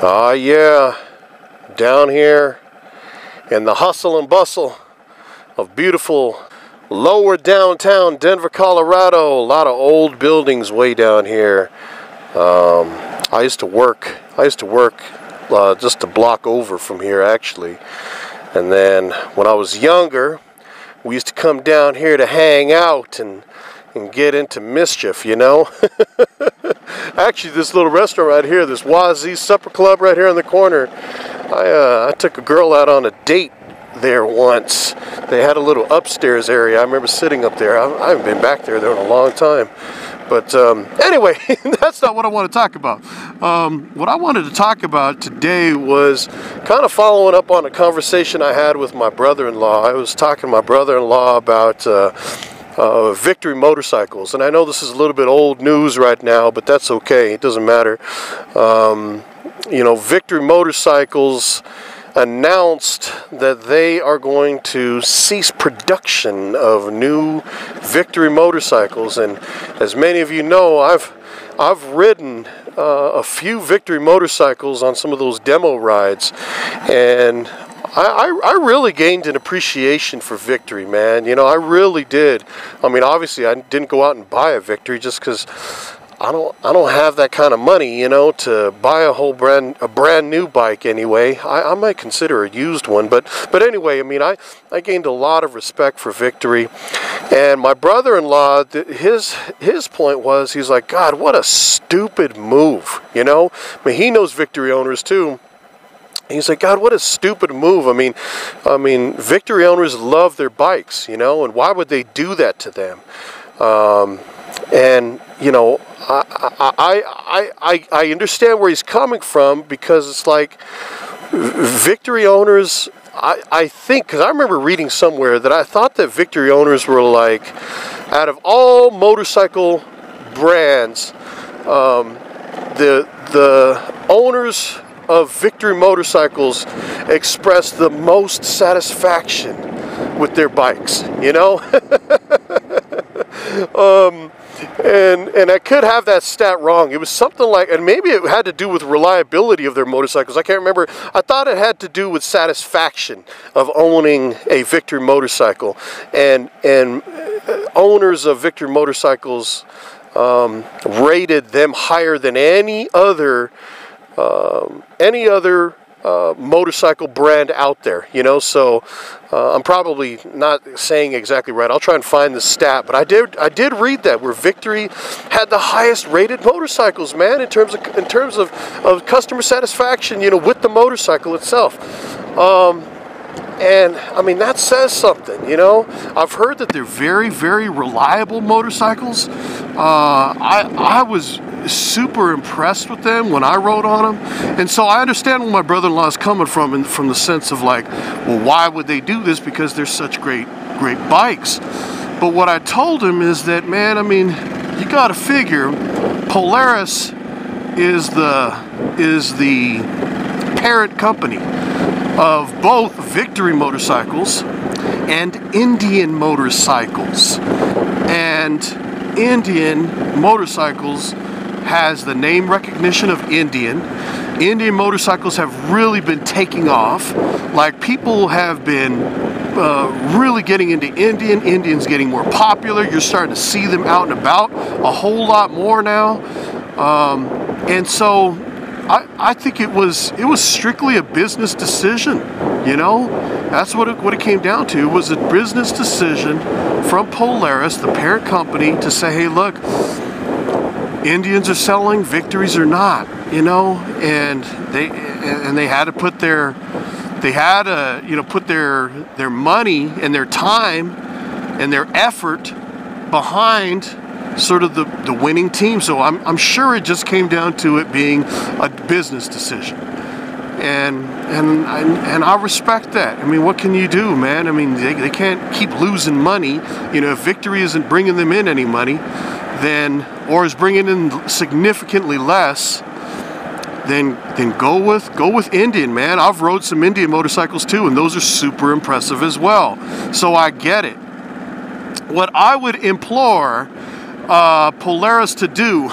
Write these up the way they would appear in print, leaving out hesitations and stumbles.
Yeah, down here in the hustle and bustle of beautiful lower downtown Denver, Colorado. A lot of old buildings way down here. I used to work just a block over from here, actually. And then when I was younger, we used to come down here to hang out and get into mischief, you know. Actually, this little restaurant right here, this Wazee Supper Club right here in the corner, I took a girl out on a date there once. They had a little upstairs area. I remember sitting up there. I haven't been back there in a long time. But anyway, that's not what I want to talk about. What I wanted to talk about today was kind of following up on a conversation I had with my brother-in-law. I was talking to my brother-in-law about Victory motorcycles, and I know this is a little bit old news right now, but that's okay. It doesn't matter. You know, Victory motorcycles announced that they are going to cease production of new Victory motorcycles. And as many of you know, I've ridden a few Victory motorcycles on some of those demo rides, and I really gained an appreciation for Victory, man. You know, I really did. I mean, obviously I didn't go out and buy a Victory just because I don't have that kind of money, you know, to buy a brand new bike anyway. I might consider a used one, but anyway, I mean, I gained a lot of respect for Victory. And my brother-in-law, his point was, he's like, God, what a stupid move, you know? I mean, he knows Victory owners too. He's like, God, what a stupid move. I mean, Victory owners love their bikes, you know, and why would they do that to them? And you know, I understand where he's coming from, because it's like Victory owners, I think, because I remember reading somewhere that I thought that Victory owners were like, out of all motorcycle brands, the owners of Victory motorcycles express the most satisfaction with their bikes, you know. And I could have that stat wrong. It was something like, and maybe it had to do with reliability of their motorcycles. I can't remember. I thought it had to do with satisfaction of owning a Victory motorcycle. And owners of Victory motorcycles rated them higher than any other motorcycle brand out there, you know. So I'm probably not saying exactly right. I'll try and find the stat, but I did read that, where Victory had the highest rated motorcycles, man, in terms of customer satisfaction, you know, with the motorcycle itself. And I mean, that says something, you know. I've heard that they're very, very reliable motorcycles. I was super impressed with them when I rode on them, and so I understand where my brother-in-law is coming from the sense of like, well, why would they do this? Because they're such great bikes. But what I told him is that, man, I mean, you got to figure Polaris is the parent company of both Victory motorcycles and Indian motorcycles. And Indian motorcycles has the name recognition of Indian. Indian motorcycles have really been taking off. Like, people have been really getting into Indian. Indian's getting more popular. You're starting to see them out and about a whole lot more now. And so I think it was strictly a business decision, you know. That's what it came down to. It was a business decision from Polaris, the parent company, to say, hey, look, Indians are selling, Victories are not, you know. And they had to put their money and their time and their effort behind sort of the winning team. So I'm sure it just came down to it being a business decision, and I respect that. I mean, what can you do, man? I mean, they can't keep losing money. You know, if Victory isn't bringing them in any money, then, or is bringing in significantly less, then go with Indian, man. I've rode some Indian motorcycles too, and those are super impressive as well. So I get it. What I would implore Polaris to do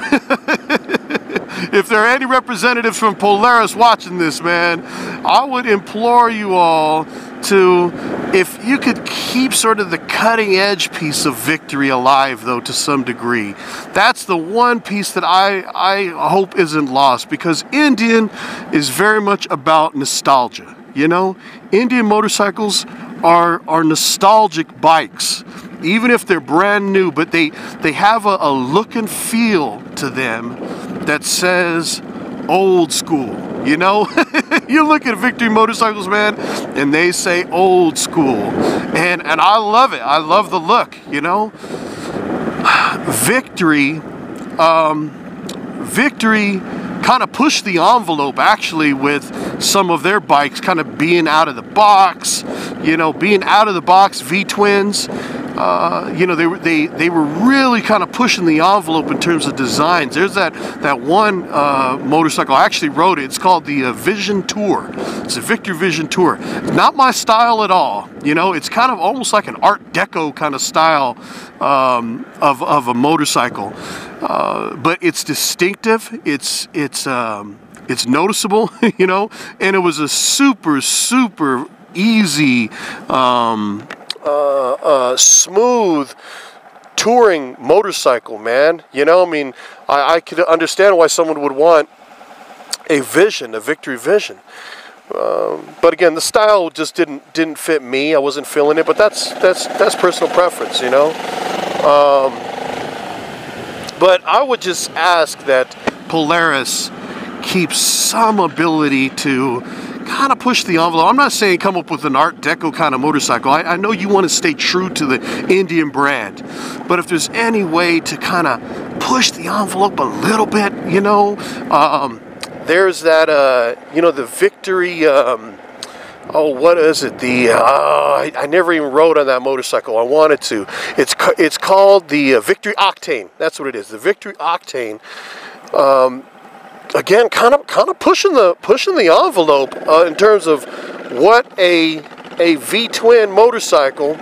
if there are any representatives from Polaris watching this, man, I would implore you all to, if you could keep sort of the cutting edge piece of Victory alive, though, to some degree. That's the one piece that I hope isn't lost, because Indian is very much about nostalgia. You know, Indian motorcycles are nostalgic bikes, even if they're brand new, but they have a look and feel to them that says old school. You know, you look at Victory motorcycles, man, and they say old school, and I love it. I love the look. You know, Victory kind of pushed the envelope, actually, with some of their bikes kind of being out of the box, you know, being out of the box V-twins. You know, they were really kind of pushing the envelope in terms of designs. There's that one motorcycle, I actually rode it. It's called the Vision Tour. It's a Victory Vision Tour. Not my style at all. You know, it's kind of almost like an Art Deco kind of style of a motorcycle. But it's distinctive. It's noticeable, you know, and it was a super easy, smooth touring motorcycle, man. You know, I mean, I could understand why someone would want a Victory Vision. But again, the style just didn't fit me. I wasn't feeling it, but that's personal preference, you know. But I would just ask that Polaris keeps some ability to kind of push the envelope. I'm not saying come up with an Art Deco kind of motorcycle. I know you want to stay true to the Indian brand, but if there's any way to kind of push the envelope a little bit, you know, there's that, you know, the Victory, oh, what is it? I never even rode on that motorcycle. I wanted to. It's called the Victory Octane. That's what it is. The Victory Octane. Again, kind of pushing the envelope in terms of what a V-twin motorcycle,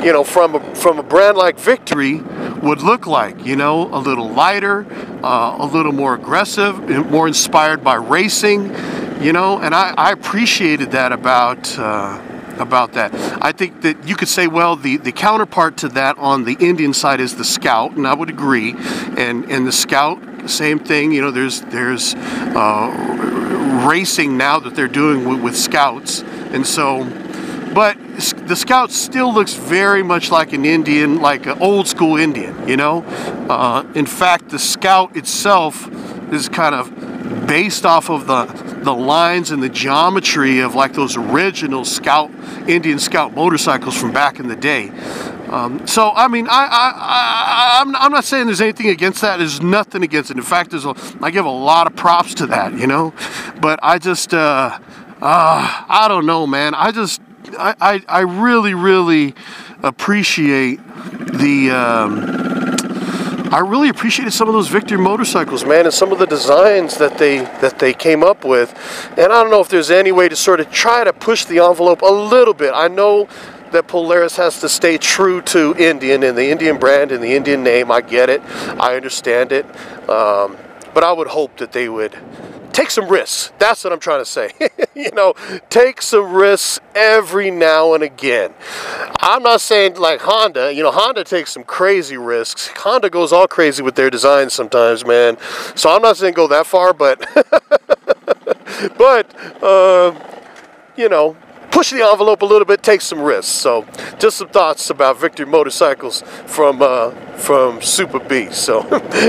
you know, from a brand like Victory would look like. You know, a little lighter, a little more aggressive, more inspired by racing. You know, and I appreciated that about that. I think that you could say, well, the counterpart to that on the Indian side is the Scout, and I would agree. And the Scout, same thing. You know, there's racing now that they're doing with Scouts, and so, but the Scout still looks very much like an Indian, like an old school Indian. You know, in fact, the Scout itself is kind of based off of the lines and the geometry of like those original Indian Scout motorcycles from back in the day. So I mean, I'm not saying there's anything against that. There's nothing against it. In fact, I give a lot of props to that, you know. But I just I don't know, man. I really appreciate I really appreciated some of those Victory motorcycles, man, and some of the designs that they came up with. And I don't know if there's any way to sort of try to push the envelope a little bit. I know that Polaris has to stay true to Indian and the Indian brand and the Indian name. I get it. I understand it. But I would hope that they would take some risks. That's what I'm trying to say. You know, take some risks every now and again. I'm not saying like Honda. You know, Honda takes some crazy risks. Honda goes all crazy with their designs sometimes, man. So I'm not saying go that far, but you know, push the envelope a little bit, take some risks. So just some thoughts about Victory motorcycles from SoopaBee. So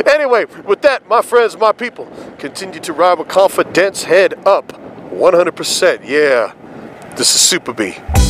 anyway, with that, my friends, my people, continue to ride with confidence, head up 100%. Yeah, this is SoopaBee.